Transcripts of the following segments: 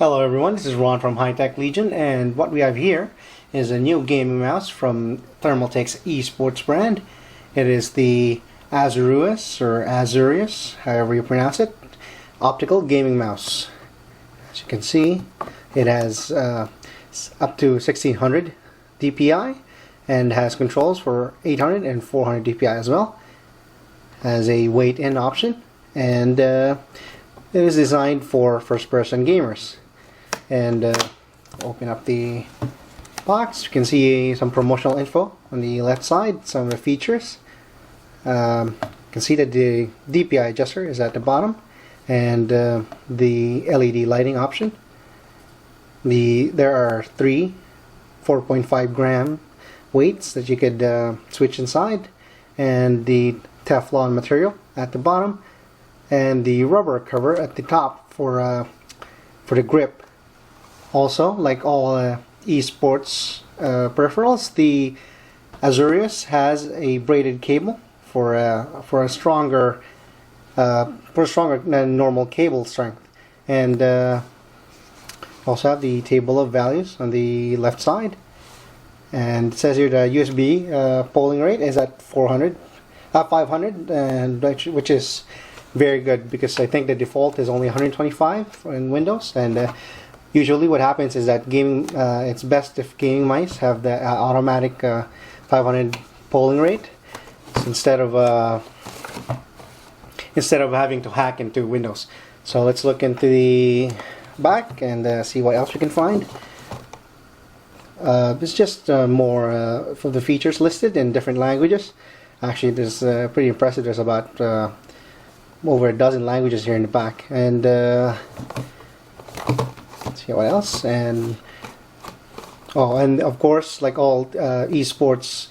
Hello everyone, this is Ron from High Tech Legion, and what we have here is a new gaming mouse from Thermaltake's eSports brand. It is the Azurues, or Azureus, however you pronounce it, optical gaming mouse. As you can see, it has up to 1600 DPI and has controls for 800 and 400 DPI as well. Has a weight-in option, and it is designed for first-person gamers. And open up the box. You can see some promotional info on the left side, some of the features. You can see that the DPI adjuster is at the bottom, and the LED lighting option. There are three 4.5 gram weights that you could switch inside, and the Teflon material at the bottom, and the rubber cover at the top for the grip. Also, like all eSports peripherals, the Azureus has a braided cable for a stronger than normal cable strength, and also have the table of values on the left side. And it says here the USB polling rate is at 500, and which is very good, because I think the default is only 125 in Windows. And usually what happens is that it's best if gaming mice have the automatic 500 polling rate, instead of having to hack into Windows. So let's look into the back and see what else we can find. It's just more for the features listed in different languages. Actually, this is pretty impressive. There's about over a dozen languages here in the back. And let's see what else. And of course, like all eSports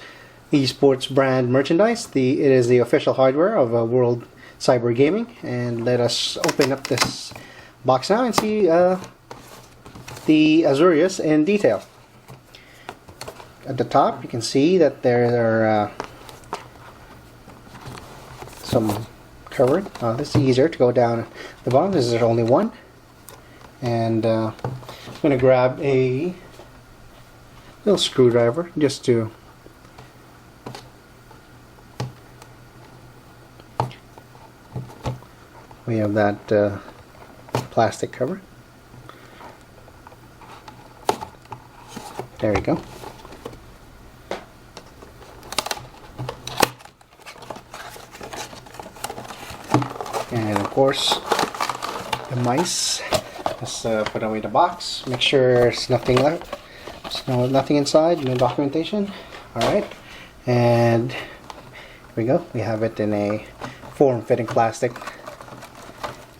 brand merchandise, it is the official hardware of World Cyber Gaming. And let us open up this box now and see the Azureus in detail. At the top, you can see that there are some covered. This is easier to go down the bottom. This is only one. And I'm going to grab a little screwdriver just to we have that plastic cover. There we go. And of course, the mice. Let's put away the box. Make sure there's nothing left. There's nothing inside. No documentation. All right. And here we go. We have it in a form-fitting plastic.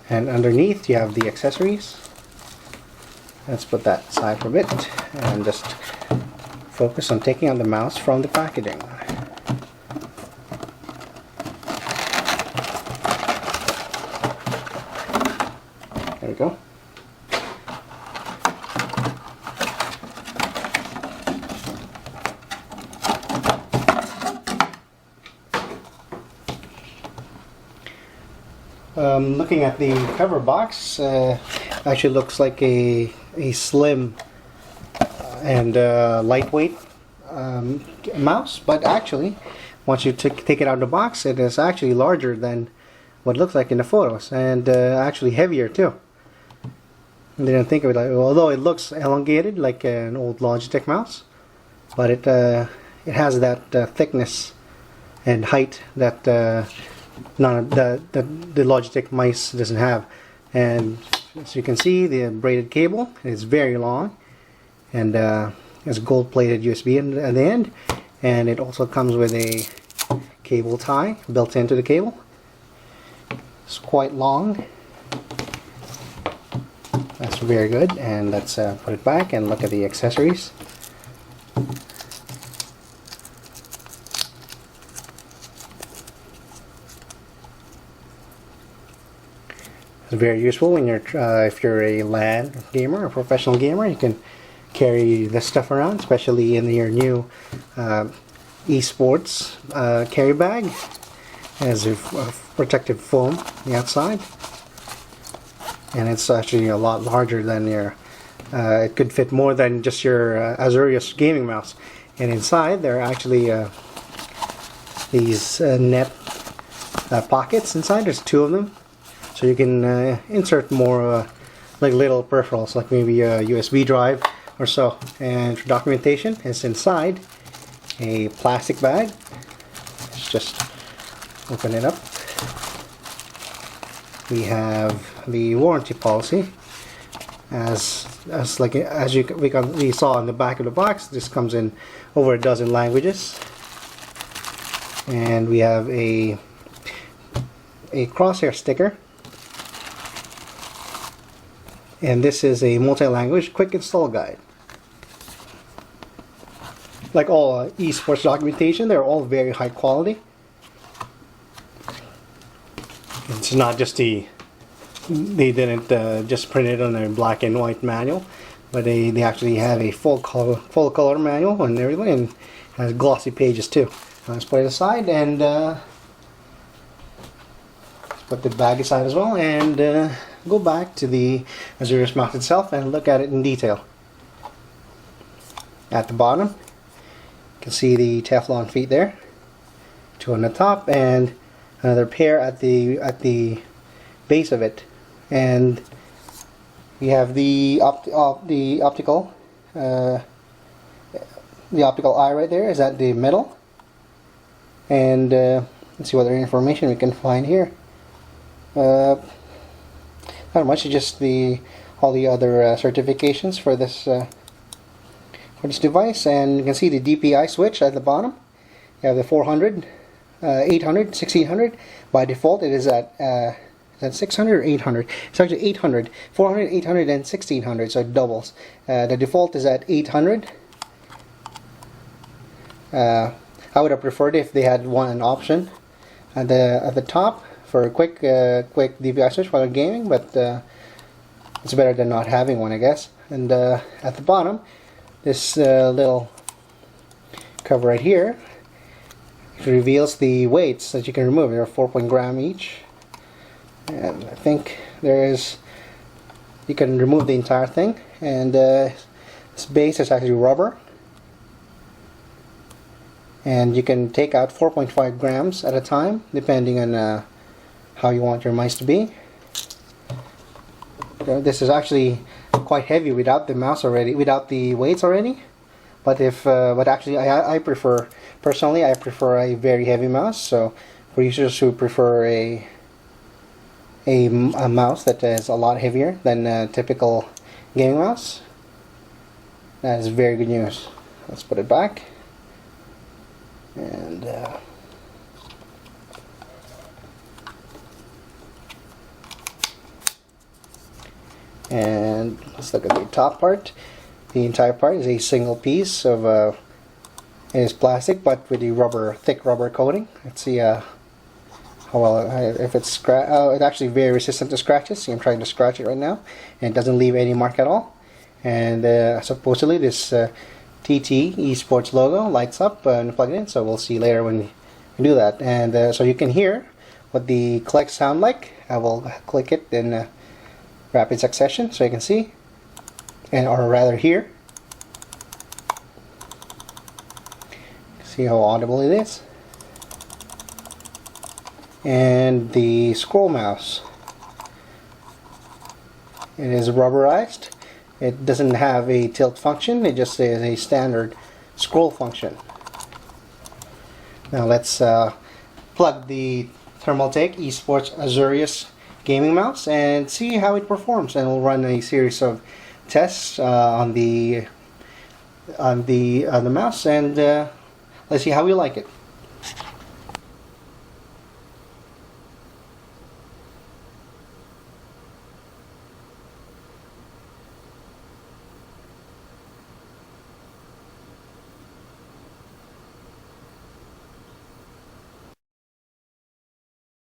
And underneath, you have the accessories. Let's put that aside for a bit and just focus on taking out the mouse from the packaging. There we go. Looking at the cover box, actually looks like a slim and lightweight mouse, but actually once you take it out of the box, it is actually larger than what it looks like in the photos, and actually heavier too. I didn't think of it, although it looks elongated like an old Logitech mouse, but it has that thickness and height that the Logitech mice doesn't have. And as you can see, the braided cable is very long, and has gold-plated USB at the end, and it also comes with a cable tie built into the cable. It's quite long. That's very good. And let's put it back and look at the accessories. It's very useful when you're if you're a LAN gamer, a professional gamer. You can carry this stuff around, especially in your new eSports carry bag. It has a protective foam on the outside. and it's actually a lot larger than your. It could fit more than just your Azureus gaming mouse. And inside there are actually these net pockets inside. There's 2 of them, so you can insert more like little peripherals, like maybe a USB drive or so. And for documentation, it's inside a plastic bag. Let's just open it up. We have the warranty policy, as we saw on the back of the box. This comes in over a dozen languages, and we have a crosshair sticker, and this is a multi-language quick install guide. Like all eSports documentation, they're all very high quality. It's not just they didn't just print it on a black and white manual, but they actually have a full color manual and everything, and has glossy pages too. Let's put it aside and put the bag aside as well, and go back to the Azureus mouse itself and look at it in detail. At the bottom, you can see the Teflon feet there, 2 on the top, and another pair at the base of it. And we have the optical eye right there is at the middle. And let's see what other information we can find here. Not much, just all the other certifications for this device. And you can see the DPI switch at the bottom. You have the 400, 800, 1600. By default, it is at 600 or 800. It's actually 800, 400, 800, and 1600, so it doubles. The default is at 800. I would have preferred if they had an option at the top for a quick DPI switch while gaming, but it's better than not having one, I guess. And at the bottom, this little cover right here, it reveals the weights that you can remove. They're 4 gram each, and I think you can remove the entire thing. And this base is actually rubber, and you can take out 4.5 grams at a time depending on how you want your mice to be. This is actually quite heavy without the mouse already, without the weights already. But actually I prefer, personally I prefer a very heavy mouse. So for users who prefer a mouse that is a lot heavier than a typical gaming mouse, that is very good news. Let's put it back. And let's look at the top part. The entire part is a single piece of it is plastic, but with the thick rubber coating. Let's see how well if it's it's actually very resistant to scratches. See, I'm trying to scratch it right now, and it doesn't leave any mark at all. And supposedly this TT eSports logo lights up when you plug it in, so we'll see later when we do that. And so you can hear what the clicks sound like. I will click it in rapid succession so you can see, or rather hear. See how audible it is. And the scroll mouse, it is rubberized. It doesn't have a tilt function, it just is a standard scroll function. Now let's plug the Thermaltake eSports Azureus gaming mouse and see how it performs, and we'll run a series of tests on the mouse, and let's see how we like it.